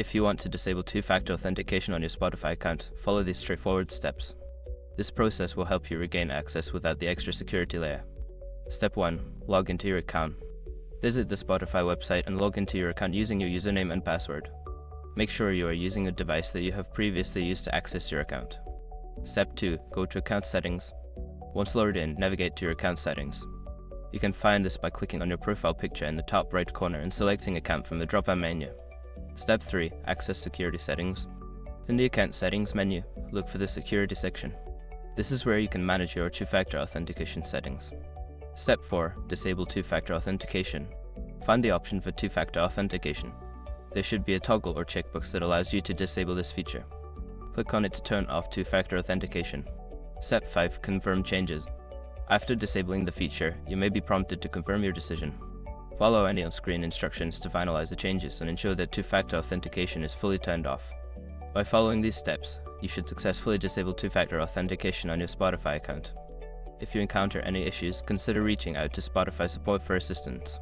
If you want to disable two-factor authentication on your Spotify account, follow these straightforward steps. This process will help you regain access without the extra security layer. Step 1. Log into your account. Visit the Spotify website and log into your account using your username and password. Make sure you are using a device that you have previously used to access your account. Step 2. Go to Account Settings. Once logged in, navigate to your account settings. You can find this by clicking on your profile picture in the top right corner and selecting Account from the drop-down menu. Step 3. Access Security Settings. In the Account Settings menu, look for the Security section. This is where you can manage your two-factor authentication settings. Step 4. Disable two-factor authentication. Find the option for two-factor authentication. There should be a toggle or checkbox that allows you to disable this feature. Click on it to turn off two-factor authentication. Step 5. Confirm changes. After disabling the feature, you may be prompted to confirm your decision. Follow any on-screen instructions to finalize the changes and ensure that two-factor authentication is fully turned off. By following these steps, you should successfully disable two-factor authentication on your Spotify account. If you encounter any issues, consider reaching out to Spotify support for assistance.